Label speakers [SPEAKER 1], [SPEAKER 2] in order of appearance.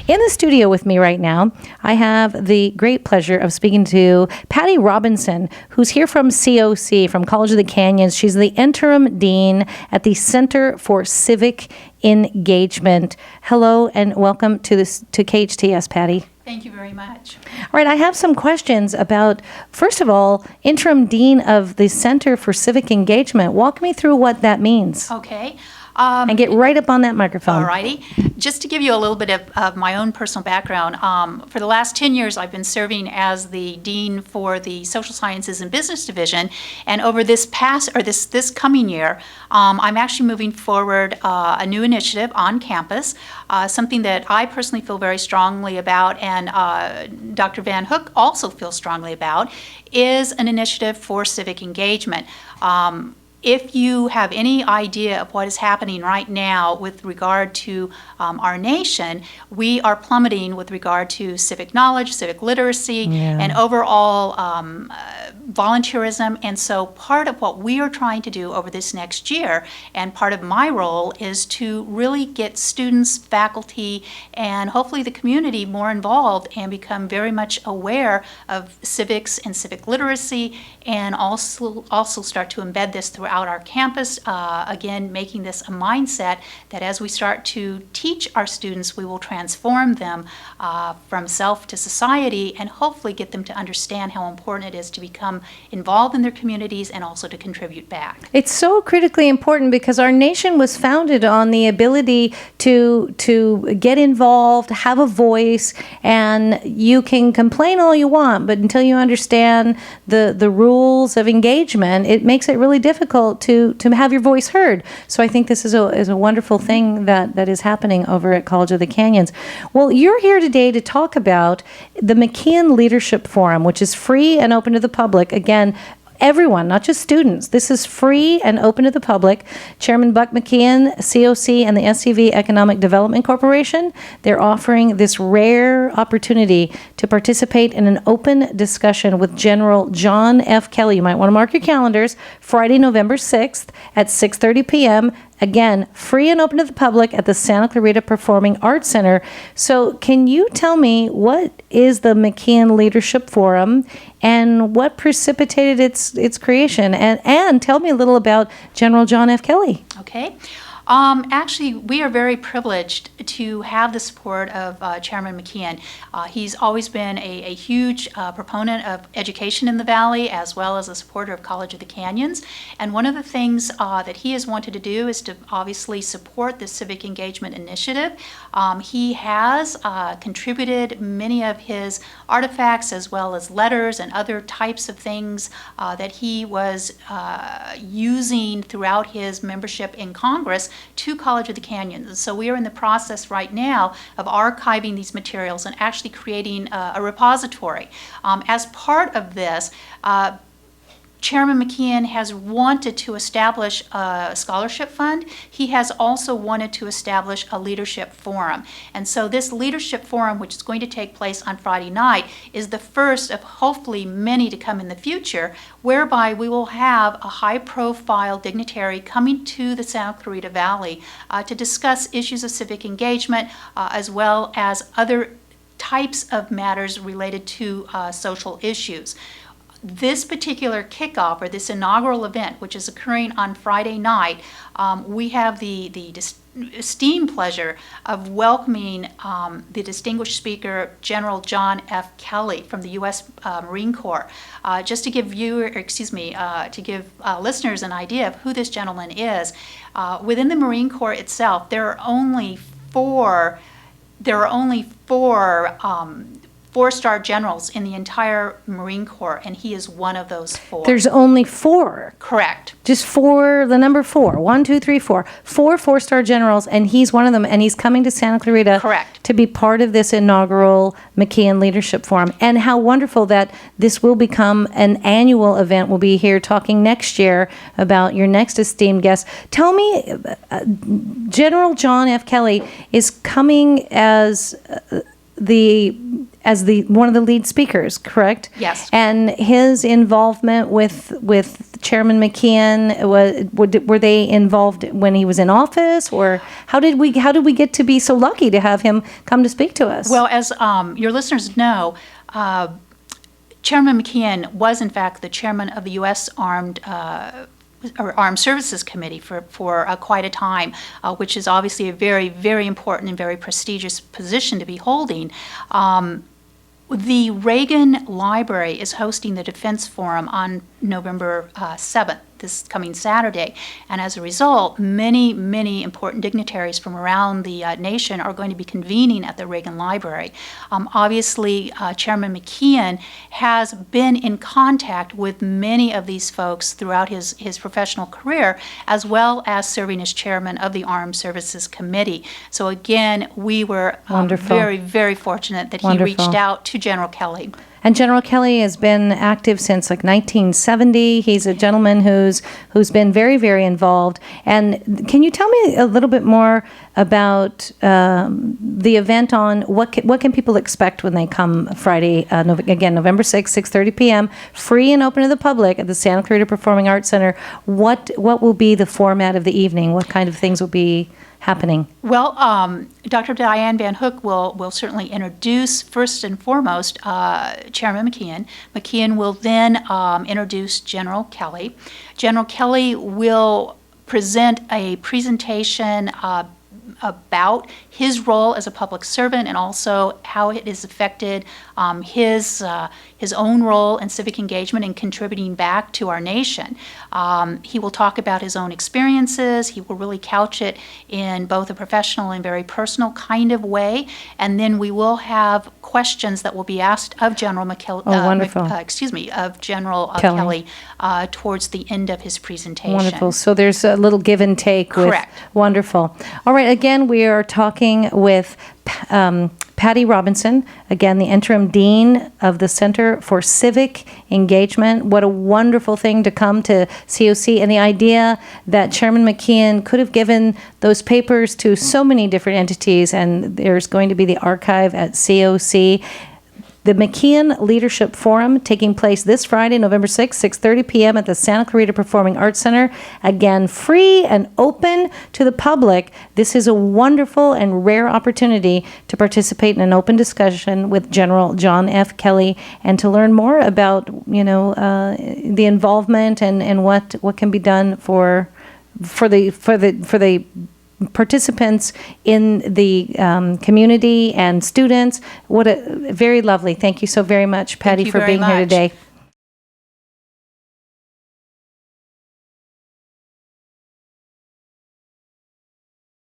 [SPEAKER 1] In the studio with me right now, I have the great pleasure of speaking to Patty Robinson, who's here from COC, from College of the Canyons. She's the interim dean at the Center for Civic Engagement. Hello and welcome to KHTS, Patty.
[SPEAKER 2] Thank you very much.
[SPEAKER 1] All right, I have some questions about, first of all, interim dean of the Center for Civic Engagement. Walk me through what that means.
[SPEAKER 2] Okay.
[SPEAKER 1] And get right up on that microphone.
[SPEAKER 2] Alrighty. Just to give you a little bit of my own personal background, for the last 10 years I've been serving as the Dean for the Social Sciences and Business Division, and over this coming year, I'm actually moving forward a new initiative on campus, something that I personally feel very strongly about, and Dr. Van Hook also feels strongly about, is an initiative for civic engagement. If you have any idea of what is happening right now with regard to our nation, we are plummeting with regard to civic knowledge, civic literacy, and overall volunteerism. And so part of what we are trying to do over this next year, and part of my role, is to really get students, faculty, and hopefully the community more involved and become very much aware of civics and civic literacy, and also start to embed this throughout our campus, again, making this a mindset that as we start to teach our students, we will transform them from self to society, and hopefully get them to understand how important it is to become involved in their communities and also to contribute back.
[SPEAKER 1] It's so critically important because our nation was founded on the ability to get involved, have a voice, and you can complain all you want, but until you understand the rules of engagement, it makes it really difficult to have your voice heard. So I think this is a wonderful thing that is happening over at College of the Canyons. Well, you're here today to talk about the McKeon Leadership Forum, which is free and open to the public. Again, everyone, not just students. This is free and open to the public. Chairman Buck McKeon, COC, and the SCV Economic Development Corporation, they're offering this rare opportunity to participate in an open discussion with General John F. Kelly. You might want to mark your calendars. Friday, November 6th at 6:30 p.m. Again, free and open to the public at the Santa Clarita Performing Arts Center. So can you tell me what is the McKeon Leadership Forum and what precipitated its creation? And tell me a little about General John F. Kelly.
[SPEAKER 2] Okay. Actually, we are very privileged to have the support of Chairman McKeon. He's always been a huge proponent of education in the Valley, as well as a supporter of College of the Canyons. And one of the things that he has wanted to do is to obviously support the Civic Engagement Initiative. He has contributed many of his artifacts, as well as letters and other types of things that he was using throughout his membership in Congress to College of the Canyons. And so we are in the process right now of archiving these materials and actually creating a repository. As part of this, Chairman McKeon has wanted to establish a scholarship fund. He has also wanted to establish a leadership forum. And so this leadership forum, which is going to take place on Friday night, is the first of hopefully many to come in the future, whereby we will have a high-profile dignitary coming to the Santa Clarita Valley to discuss issues of civic engagement, as well as other types of matters related to social issues. This particular kickoff, or this inaugural event, which is occurring on Friday night, we have the esteemed pleasure of welcoming the distinguished speaker, General John F. Kelly from the U.S. Marine Corps. Just to give listeners an idea of who this gentleman is, within the Marine Corps itself, there are only four four-star generals in the entire Marine Corps, and he is one of those four.
[SPEAKER 1] There's only four.
[SPEAKER 2] Correct.
[SPEAKER 1] Just four, the number four. 1, 2, 3, 4. 4 four-star generals, and he's one of them, and he's coming to Santa Clarita.
[SPEAKER 2] Correct.
[SPEAKER 1] To be part of this inaugural McKeon Leadership Forum. And how wonderful that this will become an annual event. We'll be here talking next year about your next esteemed guest. Tell me, General John F. Kelly is coming as one of the lead speakers, correct?
[SPEAKER 2] Yes.
[SPEAKER 1] And his involvement with Chairman McKeon, were they involved when he was in office, or how did we get to be so lucky to have him come to speak to us?
[SPEAKER 2] Well, as your listeners know, Chairman McKeon was in fact the chairman of the U.S. Armed Services Committee for quite a time, which is obviously a very, very important and very prestigious position to be holding. The Reagan Library is hosting the Defense Forum on November 7th, this coming Saturday. And as a result, many, many important dignitaries from around the nation are going to be convening at the Reagan Library. Obviously, Chairman McKeon has been in contact with many of these folks throughout his professional career, as well as serving as chairman of the Armed Services Committee. So again, we were very, very fortunate that he reached out to General Kelly.
[SPEAKER 1] And General Kelly has been active since like 1970. He's a gentleman who's been very, very involved. And can you tell me a little bit more about the event on what can people expect when they come Friday, again, November 6th, 6:30 p.m., free and open to the public at the Santa Clarita Performing Arts Center. What will be the format of the evening? What kind of things will be happening?
[SPEAKER 2] Well, Dr. Diane Van Hook will certainly introduce, first and foremost, Chairman McKeon. McKeon will then introduce General Kelly. General Kelly will present a presentation about his role as a public servant and also how it has affected his own role in civic engagement and contributing back to our nation. He will talk about his own experiences. He will really couch it in both a professional and very personal kind of way. And then we will have questions that will be asked of General of General Kelly towards the end of his presentation.
[SPEAKER 1] Wonderful. So there's a little give and take.
[SPEAKER 2] Correct.
[SPEAKER 1] Wonderful. All right. Again, we are talking with Patty Robinson, again, the interim dean of the Center for Civic Engagement. What a wonderful thing to come to COC, and the idea that Chairman McKeon could have given those papers to so many different entities, and there's going to be the archive at COC. The McKeon Leadership Forum taking place this Friday, November 6th, 6:30 p.m. at the Santa Clarita Performing Arts Center. Again, free and open to the public. This is a wonderful and rare opportunity to participate in an open discussion with General John F. Kelly and to learn more about, the involvement and what can be done for the participants in the community and students. What a very lovely. Thank you so very much, Patty, for being here today.